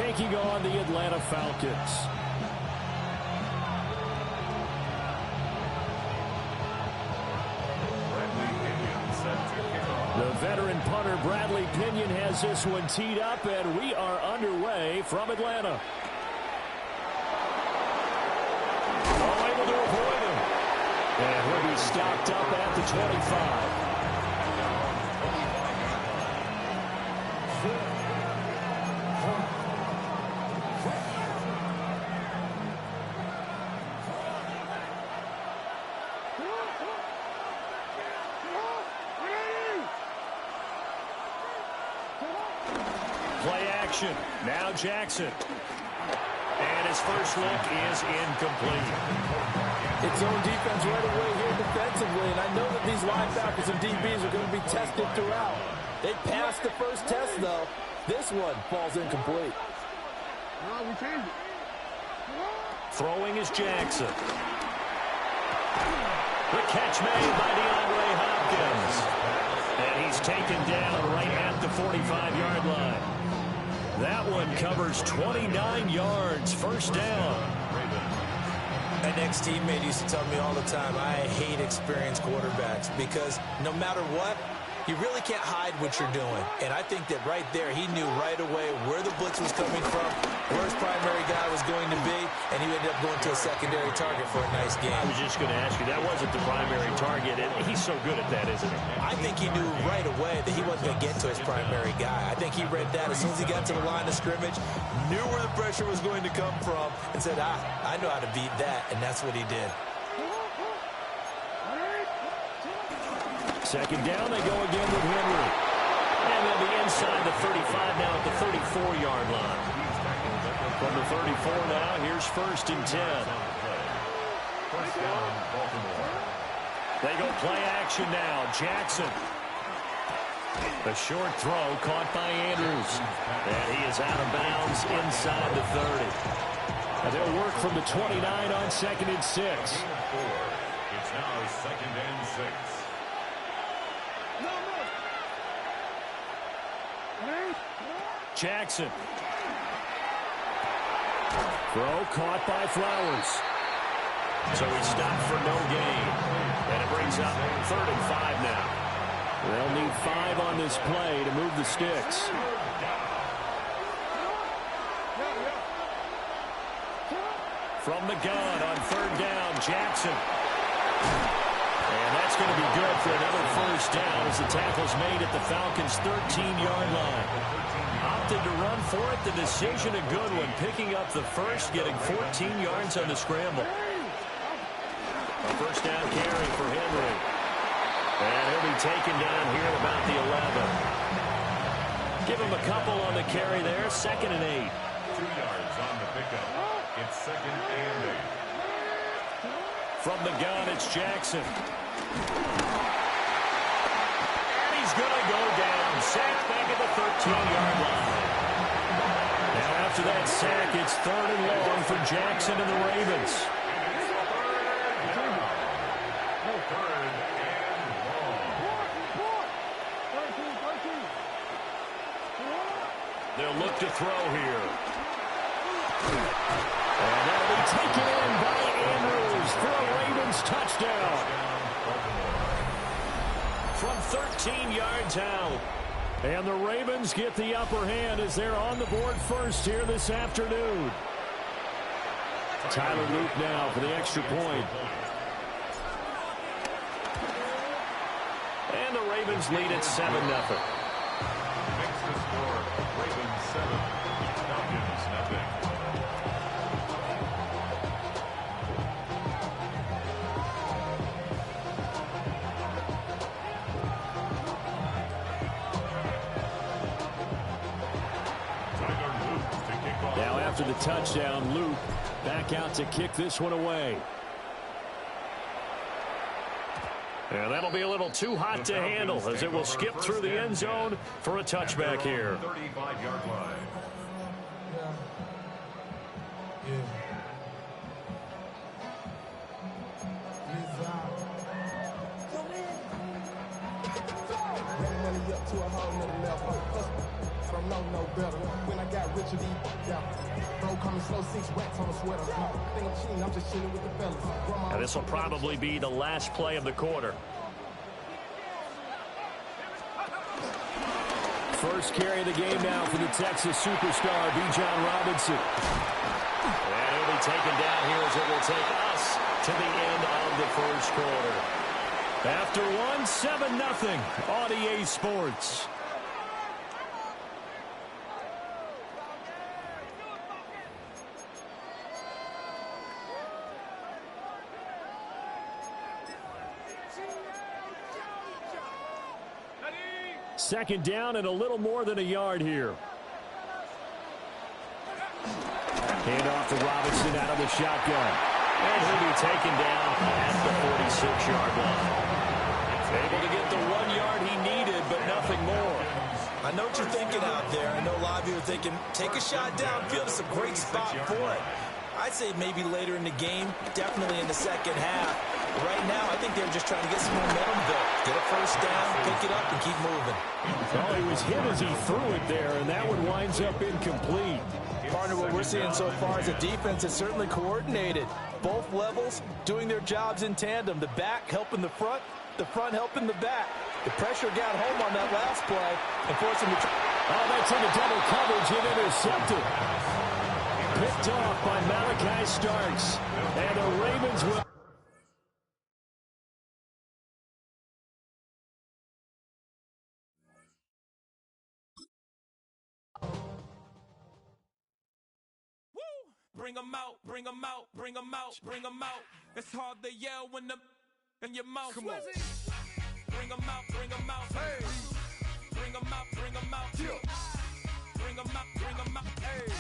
taking on the Atlanta Falcons. The veteran punter Bradley Pinion has this one teed up, and we are underway from Atlanta. Oh, able to avoid him. And he'll be stopped up at the 25. Play action. Now Jackson. And his first look is incomplete. It's own defense right away here defensively, and I know that these linebackers and DBs are going to be tested throughout. They passed the first test, though. This one falls incomplete. Throwing is Jackson. The catch made by DeAndre Hopkins. And he's taken down right at the 45-yard line. That one covers 29 yards, first down. An ex-teammate used to tell me all the time, I hate experienced quarterbacks because no matter what, you really can't hide what you're doing. And I think that right there, he knew right away where the blitz was coming from, where his primary guy was going to be, and he ended up going to a secondary target for a nice game. I was just going to ask you, that wasn't the primary target, and he's so good at that, isn't he? I think he knew right away that he wasn't going to get to his primary guy. I think he read that as soon as he got to the line of scrimmage, knew where the pressure was going to come from, and said, I know how to beat that, and that's what he did. Second down, they go again with Henry. And they'll be inside the 35 now at the 34-yard line. From the 34 now, here's first and 10. They go play action now. Jackson. A short throw caught by Andrews. And he is out of bounds inside the 30. And they'll work from the 29 on second and 6. It's now second and 6. Jackson. Throw caught by Flowers. So he stopped for no gain. And it brings up 3rd and 5 now. They'll need 5 on this play to move the sticks. From the gun on 3rd down, Jackson. And that's going to be good for another first down as the tackle's made at the Falcons' 13-yard line. Opted to run for it. The decision a good one. Picking up the first, getting 14 yards on the scramble. A first down carry for Henry. And he'll be taken down here at about the 11. Give him a couple on the carry there. 2nd and 8. 2 yards on the pickup. It's 2nd and 8. From the gun, it's Jackson. And he's going to go down. Sacked back at the 13-yard line. Now after that sack, it's 3rd and long for Jackson and the Ravens. They'll look to throw here. And that'll be taken in by Andrews for a Ravens touchdown. From 13 yards out. And the Ravens get the upper hand as they're on the board first here this afternoon. Tyler Luke now for the extra point. And the Ravens lead at 7-0. Makes the score Ravens 7, Falcons nothing. Now after the touchdown, Luke back out to kick this one away. And that'll be a little too hot to handle as it will skip through the end zone for a touchback here. 35-yard line. To a whole nother level. From no better. When I got rich, Now this will probably be the last play of the quarter. First carry of the game now for the Texas superstar, Bijan Robinson. And he'll be taken down here as it will take us to the end of the first quarter. After one, 7-0 on EA Sports. Second down and a little more than a yard here. Hand off to Robinson out of the shotgun. And he'll be taken down at the 46-yard line. Able to get the 1 yard he needed, but nothing more. I know what you're thinking out there. I know a lot of you are thinking, take a shot downfield. It's a great spot for it. I'd say maybe later in the game, definitely in the second half. Right now, I think they're just trying to get some momentum built. Get a first down, pick it up, and keep moving. Well, he was hit as he threw it there, and that one winds up incomplete. Partner, what we're seeing so far is a defense is certainly coordinated. Both levels doing their jobs in tandem. The back helping the front helping the back. The pressure got home on that last play and forced him to... Oh, that's into double coverage and intercepted. Picked off by Malachi Starks. And the Ravens will... Bring them out, bring them out, bring them out, bring them out. It's hard to yell when the in your mouth. Come on. Bring them out, bring them out. Hey. Bring them out, bring them out. Bring them out, bring them out. Hey.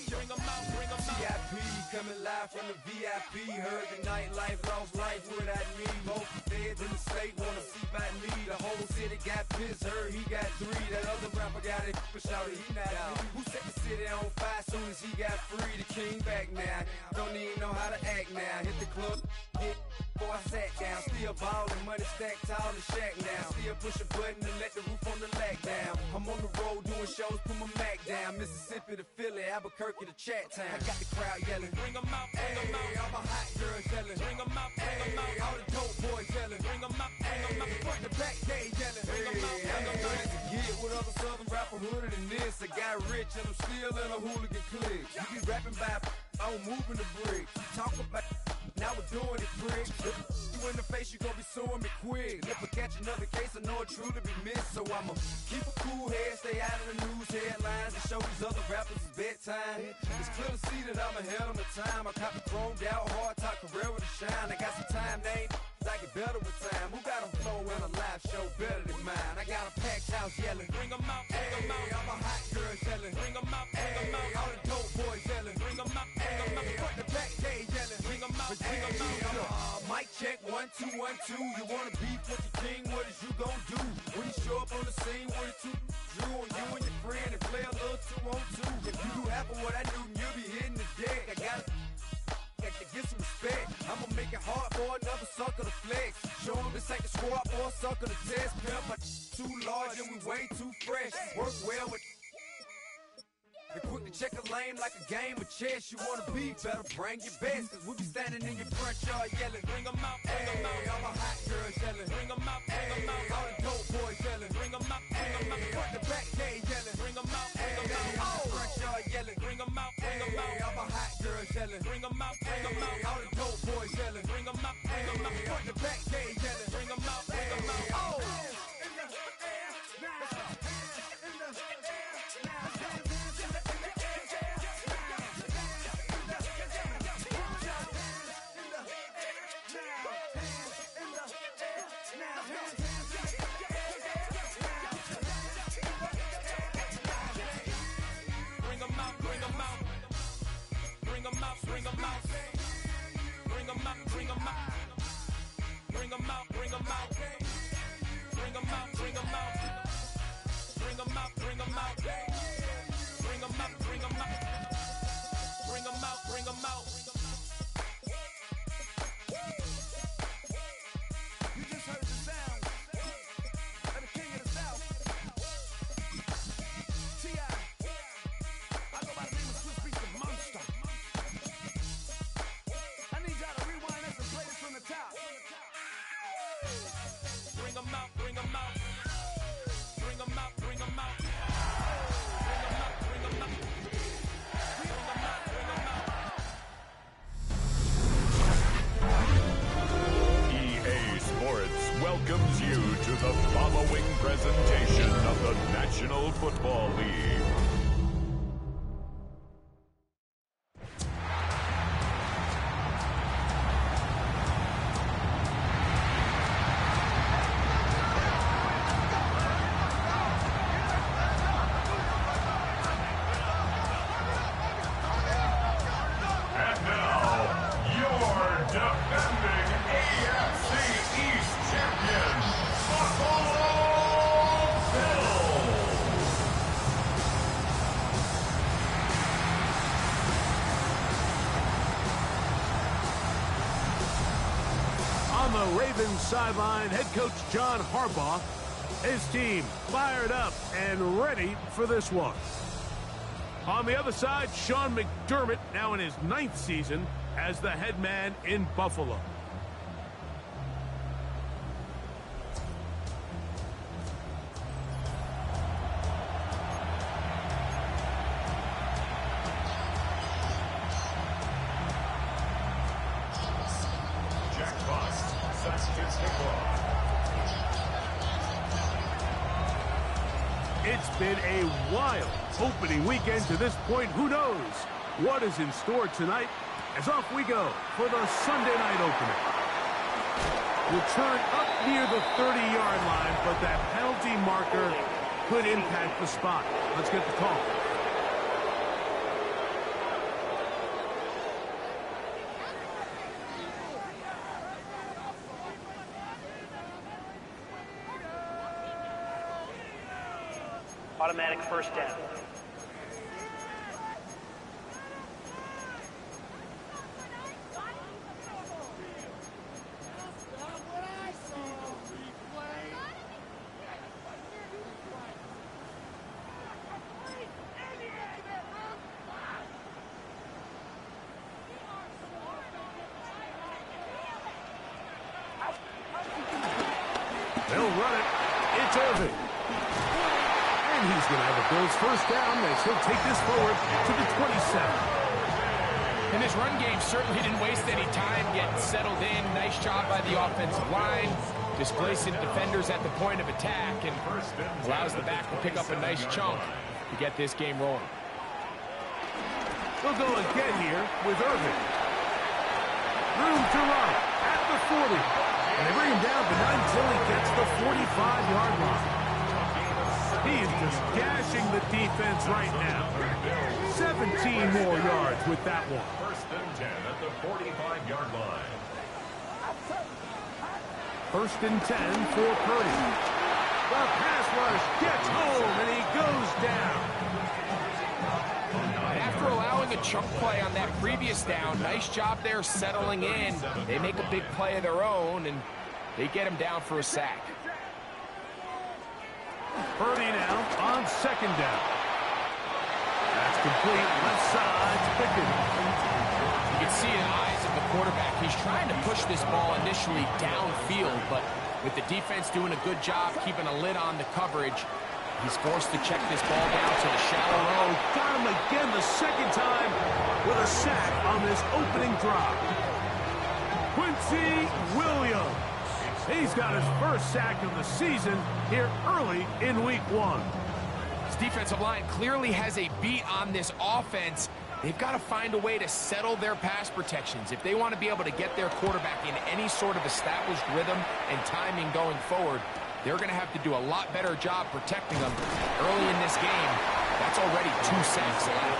Bring them out, bring them out. VIP coming live from the VIP. Heard the nightlife, lost life without me. Both feds in the state wanna see by me. The whole city got pissed, heard he got 3. That other rapper got it, but shouted he not out. Who set the city on fire soon as he got free? The king back now. Don't even know how to act now. Hit the club, hit. Before I sat down, still ballin', money stacked tall in shack now. Still push a button and let the roof on the lag down. I'm on the road doing shows, put my Mac down. Mississippi to Philly, Albuquerque to Chat Town. I got the crowd yelling, bring them out, bring them out. All my hot girls yelling, bring them out, bring them out. All the dope boys yelling, bring them out, bring them out. Front the back gate yelling, bring them out, bring them out. Get with other southern rapper hooded than this. I got rich and I'm still in a hooligan clique. You be rapping by, I'm moving the bricks. Talk about, now we're doing it, prick. You in the face, you gon' be suing me quick. If I catch another case, I know it truly be missed. So I'ma keep a cool head, stay out of the news headlines, and show these other rappers it's bedtime. It's clear to see that I'm ahead of my time. I cop the chromed out, hard top career with a shine. I got some time, name. I get better with time. Who got a flow and a live show better than mine? I got a packed house yelling, bring them out, bring them out. All my hot girls yelling, bring them out, bring them out. All the dope boys yelling, bring them out, bring them out. Front the back gate yelling, bring them out, bring them out. Mic check, 1 2 1 2. You wanna beef with the king? What is you gon' do when you show up on the scene with a 2 drew on you and your friend and play a little 2 on 2? If you do half of what I do, you'll be hitting the deck. I gotta get some respect. I'ma make it hard for another sucker to flex. Show him this ain't the squad for a sucker to test. Pimp, but too large and we way too fresh. Work well with and quick to check a lane like a game of chess. You wanna be better, bring your best. Cause we be standing in your front yard yelling, bring them out, bring them out. All my hot girls yelling, bring them out, bring them out. All the dope boys yelling, bring them out, bring them out. Front the back gate yelling, bring them out, bring them out. Front yard yelling, bring them out, bring them out. All my hot girls yelling, bring them out, bring them out. All the dope boys yelling, bring them out, bring them out. Front the back gate yelling, bring them out, bring them out. bring 'em out. Bring 'em out, bring 'em out. Bring 'em out, bring 'em out. Bring 'em out, bring 'em out. EA Sports welcomes you to the following presentation of the National Football League. And now, your defending AFC East champion, Buffalo Bills. On the Ravens sideline, head coach John Harbaugh, his team fired up and ready for this one. On the other side, Sean McDermott, now in his 9th season as the head man in Buffalo. Jack Fox, Saskatchewan Nicola. It's been a wild opening weekend to this point. Who knows what is in store tonight? As off we go for the Sunday night opener. Return up near the 30-yard line, but that penalty marker could impact the spot. Let's get the call. Automatic first down. They'll run it. It's Irving. And he's going to have a Bills first down as he'll take this forward to the 27. And this run game certainly didn't waste any time getting settled in. Nice job by the offensive line, displacing defenders at the point of attack, and allows the back to pick up a nice chunk to get this game rolling. They'll go again here with Irving. Room to run at the 40. And they bring him down, but not until he gets the 45-yard line. He is just gashing the defense right now. 17 more yards with that one. First and 10 at the 45-yard line. First and 10 for Purdy. The pass rush gets home, and he goes down. After allowing a chunk play on that previous down, nice job there settling in. They make a big play of their own, and they get him down for a sack. Purdy now on second down. That's complete. Left side, Pickett. You can see in the eyes of the quarterback, he's trying to push this ball initially downfield, but with the defense doing a good job keeping a lid on the coverage, he's forced to check this ball down to the shallow road. Got him again the second time with a sack on this opening drive. Quincy Williams. He's got his first sack of the season here early in week 1. This defensive line clearly has a beat on this offense. They've got to find a way to settle their pass protections. If they want to be able to get their quarterback in any sort of established rhythm and timing going forward, they're going to have to do a lot better job protecting them early in this game. That's already 2 sacks allowed.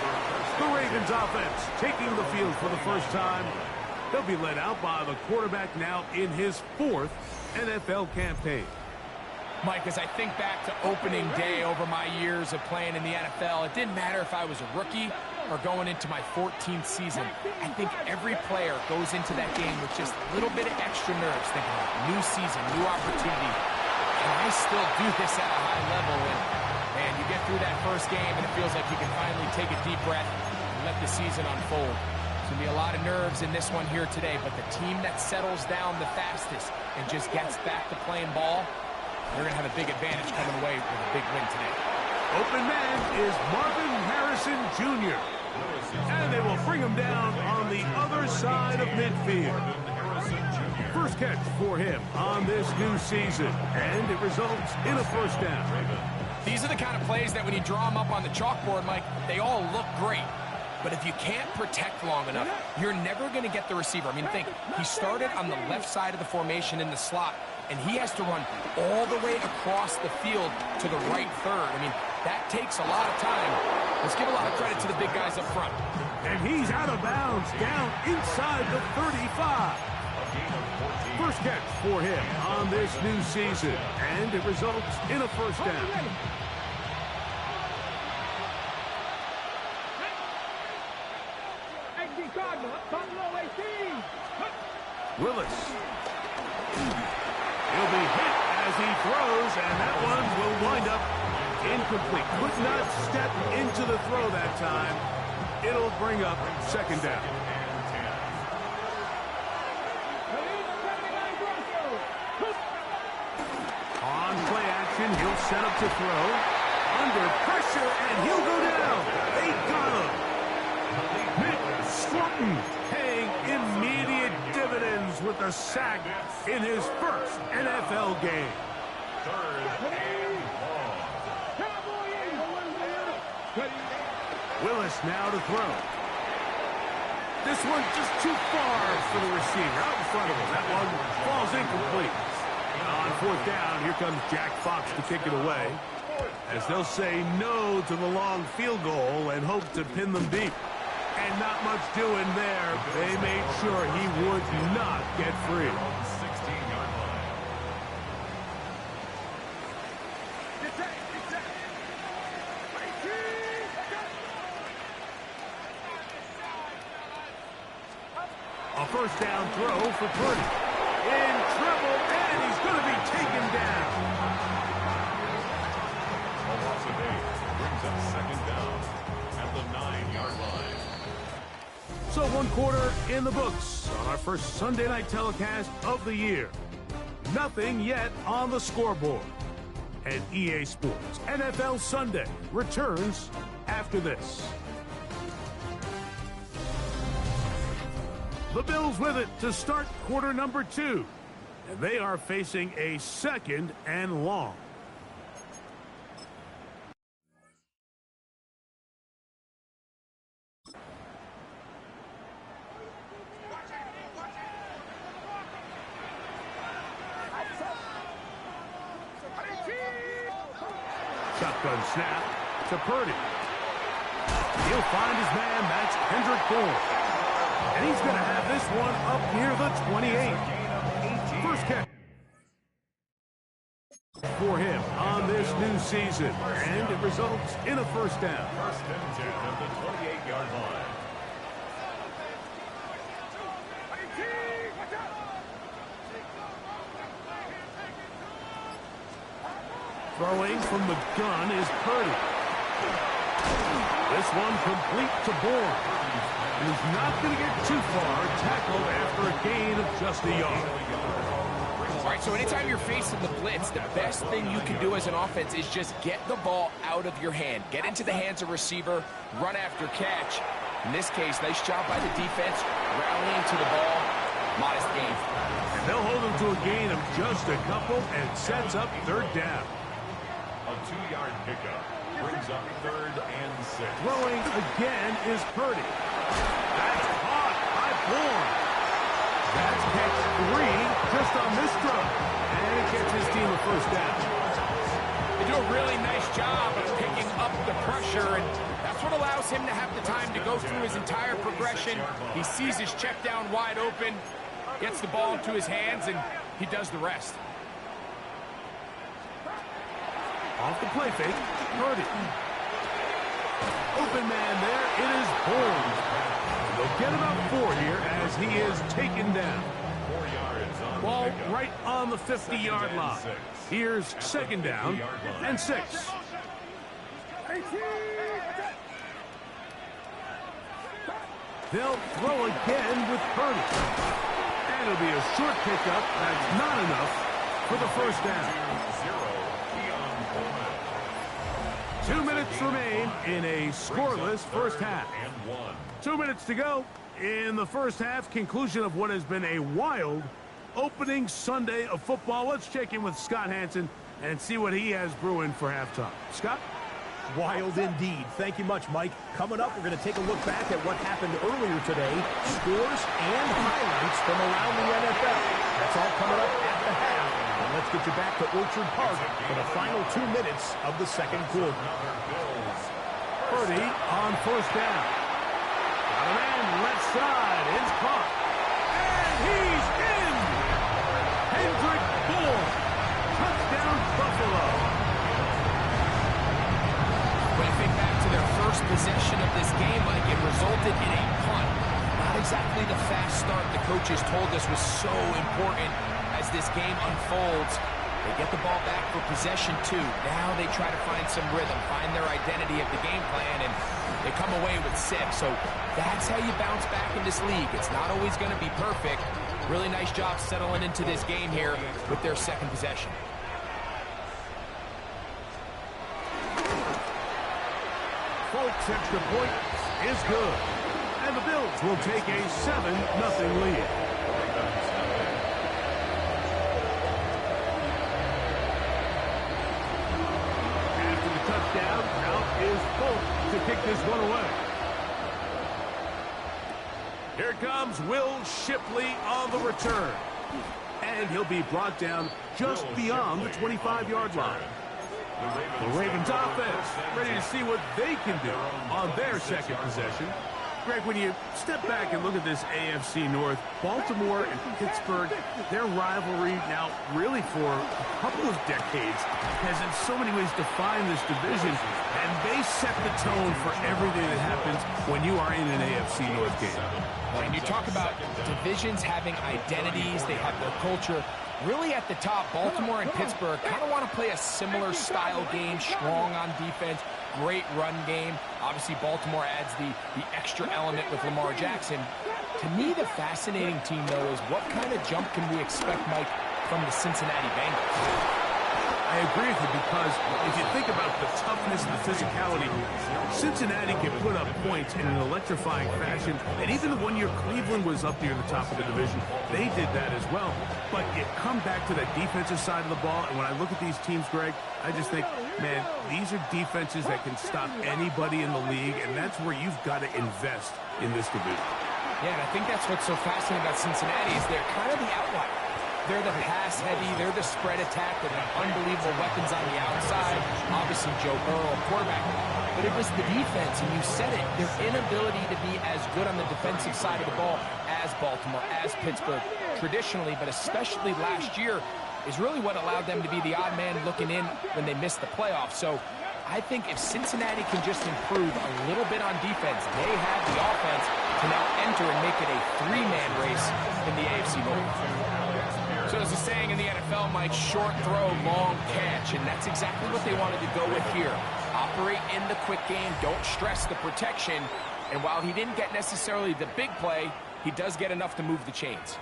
The Ravens offense taking the field for the first time. They'll be led out by the quarterback now in his 4th NFL campaign. Mike, as I think back to opening day over my years of playing in the NFL, it didn't matter if I was a rookie or going into my 14th season. I think every player goes into that game with just a little bit of extra nerves, thinking like new season, new opportunity. And I still do this at a high level. And you get through that first game and it feels like you can finally take a deep breath and let the season unfold. There's going to be a lot of nerves in this one here today, but the team that settles down the fastest and just gets back to playing ball, they're going to have a big advantage coming away with a big win today. Open man is Marvin Harrison Jr. And they will bring him down on the other side of midfield. First catch for him on this new season, and it results in a first down. These are the kind of plays that when you draw them up on the chalkboard, Mike, they all look great. But if you can't protect long enough, you're never going to get the receiver. I mean, think, he started on the left side of the formation in the slot, and he has to run all the way across the field to the right third. I mean, that takes a lot of time. Let's give a lot of credit to the big guys up front. And he's out of bounds, down inside the 35. First catch for him on this new season, and it results in a first down. Willis. He'll be hit as he throws, and that one will wind up incomplete. Could not step into the throw that time. It'll bring up second down. On play action, he'll set up to throw. Under pressure, and he'll go down. They got him. Mick Slutton paying immediate dividends with a sack in his first NFL game. Willis now to throw. This one just too far for the receiver. Out in front of him. That one falls incomplete. On fourth down, here comes Jack Fox to kick it away, as they'll say no to the long field goal and hope to pin them deep. And not much doing there. They made sure he would not get free. 16-yard line. A first down throw for Purdy. In trouble, and he's going to be taken down. A loss of 8 brings up second down at the 9-yard line. So one quarter in the books on our first Sunday night telecast of the year. Nothing yet on the scoreboard. And EA Sports NFL Sunday returns after this. The Bills with it to start quarter number 2. And they are facing a second and long. Shotgun snap to Purdy. He'll find his man. That's Kendrick Bourne. And he's going to have this one up near the 28. First catch for him on this new season. And it results in a first down. First and 10 at the 28-yard line. Throwing from the gun is Purdy. This one complete to Bourne. And he's not going to get too far, tackled after a gain of just a yard. All right, so anytime you're facing the blitz, the best thing you can do as an offense is just get the ball out of your hand. Get into the hands of receiver, run after catch. In this case, nice job by the defense, rallying to the ball. Modest gain. And they'll hold him to a gain of just a couple and sets up third down. A 2-yard pickup brings up third and 6. Throwing again is Purdy. That's caught by Bourne. That's catch 3 just on this drive. And it gets his team a first down. They do a really nice job of picking up the pressure, and that's what allows him to have the time to go through his entire progression. He sees his check down wide open, gets the ball into his hands, and he does the rest. Off the play fake, Purdy. Open man there, it is Bourne. They'll get about 4 here as he is taken down. 4 yards on Ball the pickup. right on the 50-yard line. Here's second down and 6. They'll throw again with Purdy. And it'll be a short pickup. That's not enough for the first down. minutes remain in a scoreless first half. 2 minutes to go in the first half. Conclusion of what has been a wild opening Sunday of football. Let's check in with Scott Hansen and see what he has brewing for halftime. Scott? Wild indeed. Thank you much, Mike. Coming up, we're going to take a look back at what happened earlier today, scores and highlights from around the NFL. That's all coming up at the half. And let's get you back to Orchard Park for the final 2 minutes of the second quarter. Purdy on first down. Got a man left side. It's caught. And he's in! Hendrick Bourne. Touchdown, Buffalo. When I think back to their first possession of this game, Mike, it resulted in a punt. Not exactly the fast start the coaches told us was so important as this game unfolds. They get the ball back for possession 2. Now they try to find some rhythm, find their identity of the game plan, and they come away with 6. So that's how you bounce back in this league. It's not always going to be perfect. Really nice job settling into this game here with their second possession. Folks, extra point is good. And the Bills will take a 7-0 lead. After the touchdown, out is Folk to kick this one away. Here comes Will Shipley on the return. And he'll be brought down just beyond the 25-yard line. The Ravens offense ready to see what they can do on their second possession. Greg, when you step back and look at this AFC North, Baltimore and Pittsburgh, their rivalry now really for a couple of decades has in so many ways defined this division, and they set the tone for everything that happens when you are in an AFC North game. When you talk about divisions having identities, they have their culture. Really at the top, Baltimore and Pittsburgh kind of want to play a similar style game, strong on defense, great run game. Obviously, Baltimore adds the extra element with Lamar Jackson. To me, the fascinating team, though, is what kind of jump can we expect, Mike, from the Cincinnati Bengals? I agree with you, because if you think about the toughness and the physicality, Cincinnati can put up points in an electrifying fashion. And even the 1 year Cleveland was up near the top of the division, they did that as well. But you come back to that defensive side of the ball, and when I look at these teams, Greg, I just think, man, these are defenses that can stop anybody in the league, and that's where you've got to invest in this division. Yeah, and I think that's what's so fascinating about Cincinnati is they're kind of the outlier. They're the pass-heavy, they're the spread attack, they've got unbelievable weapons on the outside. Obviously, Joe Burrow, quarterback. But it was the defense, and you said it, their inability to be as good on the defensive side of the ball as Baltimore, as Pittsburgh, traditionally, but especially last year, is really what allowed them to be the odd man looking in when they missed the playoffs. So I think if Cincinnati can just improve a little bit on defense, they have the offense to now enter and make it a 3-man race in the AFC North. So as a saying in the NFL, Mike, short throw, long catch, and that's exactly what they wanted to go with here. Operate in the quick game, don't stress the protection, and while he didn't get necessarily the big play, he does get enough to move the chains.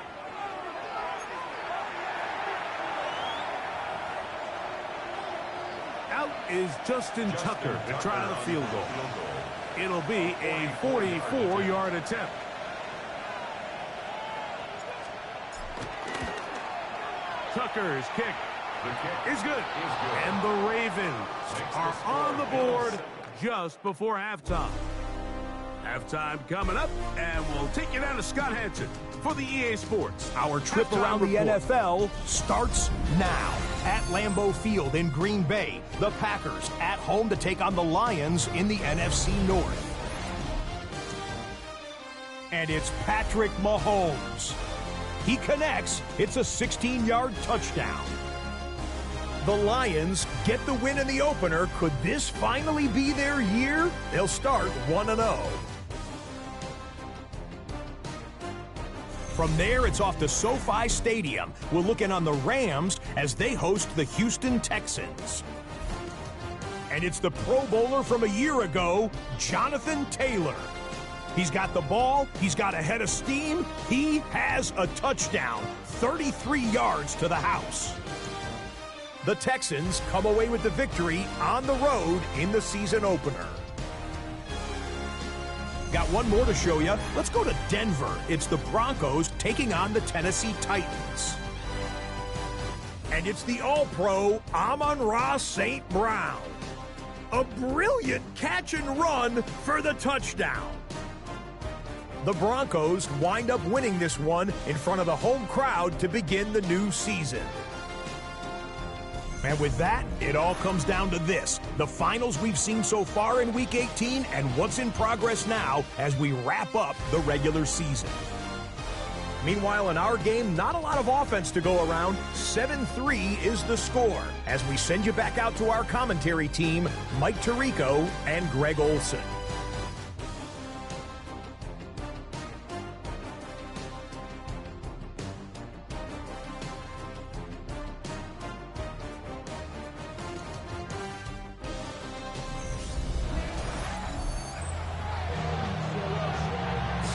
Out is Justin Tucker to try the field goal. It'll be a 44-yard attempt. Tucker's kick is good. And the Ravens are on the board just before halftime. Halftime coming up, and we'll take you down to Scott Hansen for the EA Sports. Our trip around the NFL starts now. At Lambeau Field in Green Bay, the Packers at home to take on the Lions in the NFC North. And it's Patrick Mahomes. He connects. It's a 16-yard touchdown. The Lions get the win in the opener. Could this finally be their year? They'll start 1-0. From there, it's off to SoFi Stadium. We'll look in on the Rams as they host the Houston Texans. And it's the Pro Bowler from a year ago, Jonathan Taylor. He's got the ball. He's got a head of steam. He has a touchdown. 33 yards to the house. The Texans come away with the victory on the road in the season opener. Got one more to show you. Let's go to Denver. It's the Broncos taking on the Tennessee Titans. And it's the All-Pro Amon-Ra St. Brown. A brilliant catch and run for the touchdown. The Broncos wind up winning this one in front of the home crowd to begin the new season. And with that, it all comes down to this: the finals we've seen so far in Week 18 and what's in progress now as we wrap up the regular season. Meanwhile, in our game, not a lot of offense to go around. 7-3 is the score as we send you back out to our commentary team, Mike Tirico and Greg Olson.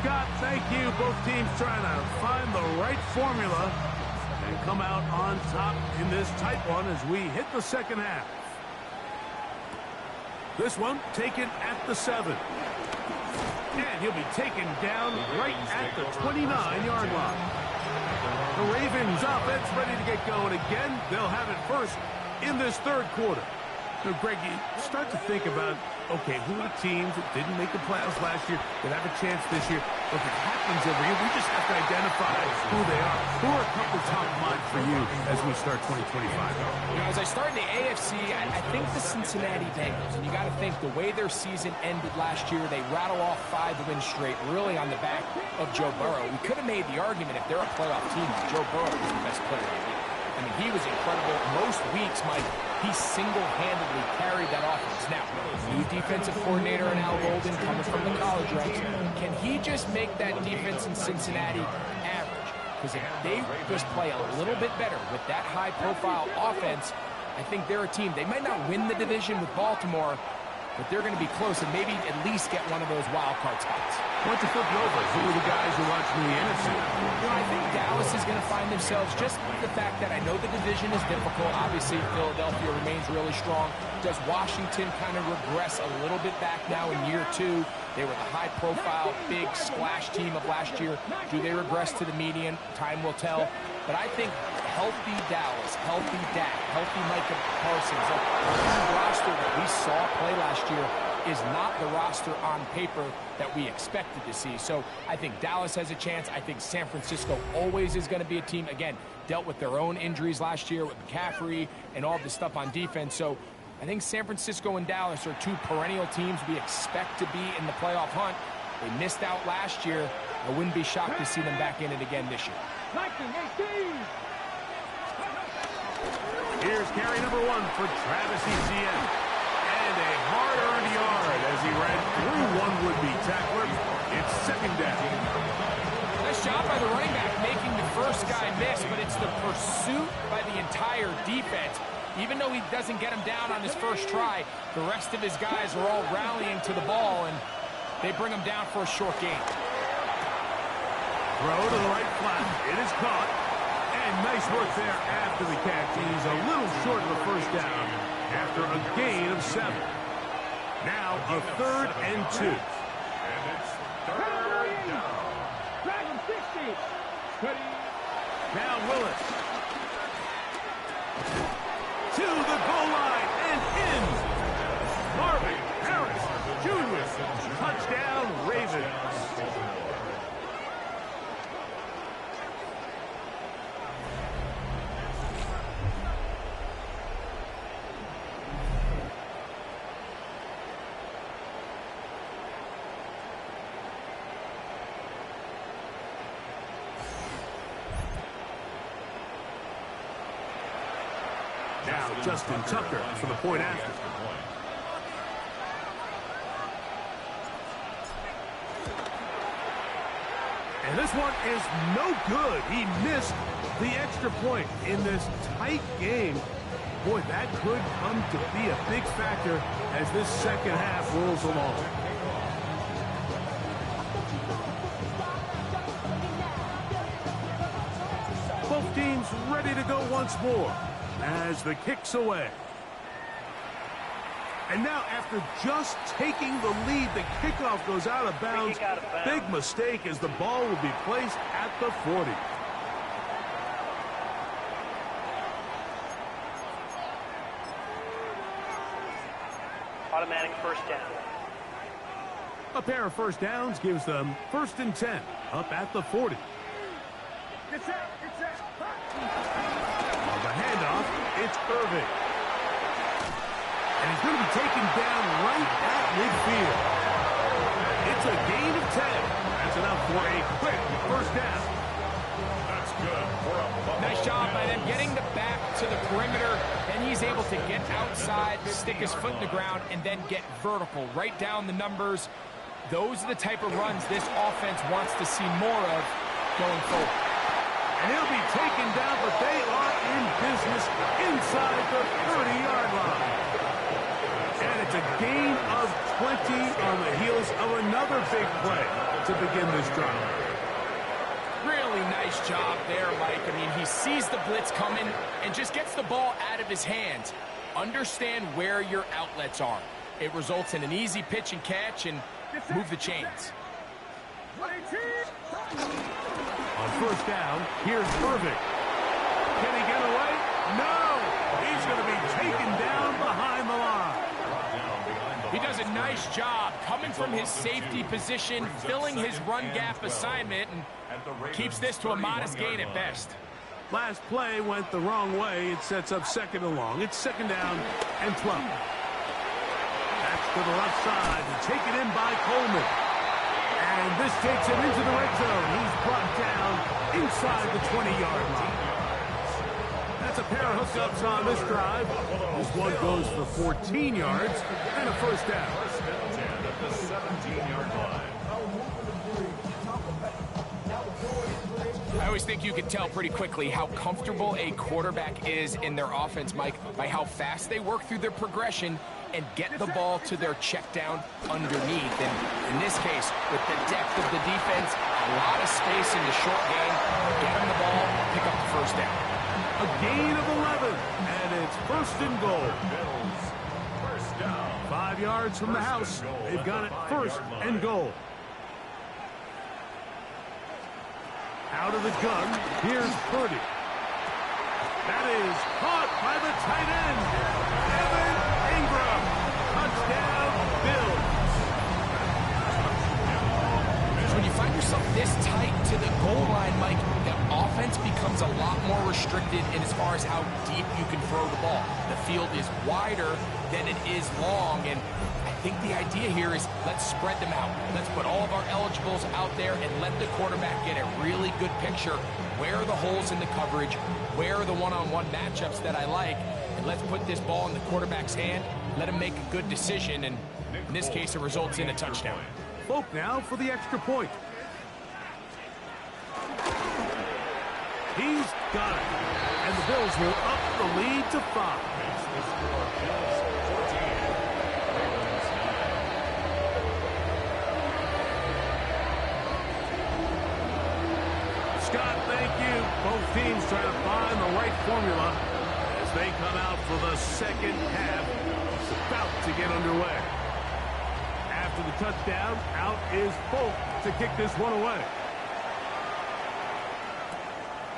Scott, thank you. Both teams trying to find the right formula and come out on top in this tight one as we hit the second half. This one taken at the 7. And he'll be taken down right at the 29-yard line. The Ravens offense ready to get going again. They'll have it first in this third quarter. So, Greg, you start to think about, okay, who are the teams that didn't make the playoffs last year that have a chance this year? Look, it happens every year. We just have to identify who they are. Who are a couple top of mind for you as we start 2025? You know, as I start in the AFC, I think the Cincinnati Bengals. And you got to think the way their season ended last year, they rattle off 5 wins straight, really on the back of Joe Burrow. We could have made the argument if they're a playoff team, Joe Burrow was the best player in the league. I mean, he was incredible. Most weeks, Mike, he single-handedly carried that offense. Now, new defensive coordinator and Al Golden coming from the college ranks. Can he just make that defense in Cincinnati average? Because if they just play a little bit better with that high-profile offense, I think they're a team. They might not win the division with Baltimore, but they're going to be close and maybe at least get one of those wild card spots. Why don't you flip it over? Who are the guys you're watching in the NFC? You know, I think Dallas is going to find themselves, just the fact that I know the division is difficult. Obviously, Philadelphia remains really strong. Does Washington kind of regress a little bit back now in year 2? They were the high-profile, big splash team of last year. Do they regress to the median? Time will tell. But I think healthy Dallas, healthy Dak, healthy Micah Parsons, the roster that we saw play last year is not the roster on paper that we expected to see. So I think Dallas has a chance. I think San Francisco always is going to be a team, again, dealt with their own injuries last year with McCaffrey and all this stuff on defense. So I think San Francisco and Dallas are 2 perennial teams we expect to be in the playoff hunt. They missed out last year. I wouldn't be shocked to see them back in it again this year. Here's carry number 1 for Travis Etienne. And a hard-earned yard as he ran through one would-be tackler. It's second down. Nice job by the running back making the first guy miss, but it's the pursuit by the entire defense. Even though he doesn't get him down on his first try, the rest of his guys are all rallying to the ball, and they bring him down for a short gain. Throw to the right flat. It is caught. And nice work there after the catch. He's a little short of the first down after a gain of 7. Now a 3rd and 2. And it's third down. Now Willis. To the goal line and in. Marvin Harris Jr. Touchdown Ravens. Now Justin Tucker for the point after. And this one is no good. He missed the extra point in this tight game. Boy, that could come to be a big factor as this second half rolls along. Both teams ready to go once more. as the kick's away. And now, after just taking the lead, the kickoff goes out of bounds. Big mistake as the ball will be placed at the 40. Automatic first down. A pair of first downs gives them 1st and 10, up at the 40. On the handoff, it's Irving. And he's going to be taken down right at midfield. It's a gain of 10. That's enough for a quick first down. That's good for a Nice job by them getting the back to the perimeter. Then he's able to get outside, stick his foot in the ground, and then get vertical. Right down the numbers. Those are the type of runs this offense wants to see more of going forward. And he'll be taken down, but they are in business inside the 30-yard line. And it's a gain of 20 on the heels of another big play to begin this drive. Really nice job there, Mike. I mean, he sees the blitz coming and just gets the ball out of his hands. Understand where your outlets are. It results in an easy pitch and catch and move the chains. On first down, here's Irving. Can he get away? No! He's going to be taken down behind the line. He does a nice job coming from his safety position, filling his run gap assignment, and keeps this to a modest gain at best. Last play went the wrong way. It sets up 2nd and long. It's 2nd down and 12. That's to the left side and taken in by Coleman. And this takes him into the red zone. He's brought down inside the 20-yard line. That's a pair of hookups on this drive. This one goes for 14 yards and a first down. at the 17-yard line. I always think you can tell pretty quickly how comfortable a quarterback is in their offense, Mike, by how fast they work through their progression and get the ball to their check down underneath. And in this case, with the depth of the defense, a lot of space in the short game, get them the ball, pick up the first down. A gain of 11, and it's 1st and goal. 5 yards from the house. They've got it 1st and goal. Out of the gun, here's Purdy. That is caught by the tight end, Evan Ingram. Touchdown, Bills. When you find yourself this tight to the goal line, Mike, the offense becomes a lot more restricted in as far as how deep you can throw the ball. The field is wider than it is long, and I think the idea here is let's spread them out. Let's put all of our eligibles out there and let the quarterback get a really good picture. Where are the holes in the coverage? Where are the one-on-one matchups that I like? And let's put this ball in the quarterback's hand, let him make a good decision, and in this case, it results in a touchdown. Folk now for the extra point. He's got it. And the Bills will up the lead to 5. Scott, thank you. Both teams trying to find the right formula as they come out for the second half. It's about to get underway. After the touchdown, out is Folk to kick this one away.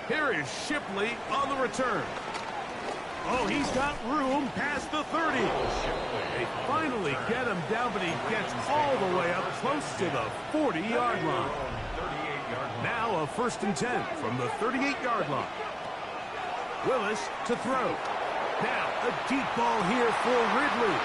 Here is Shipley on the return. Oh, he's got room past the 30. They finally get him down, but he gets all the way up close to the 40-yard line. Now a 1st and 10 from the 38-yard line. Willis to throw. Now a deep ball here for Ridley.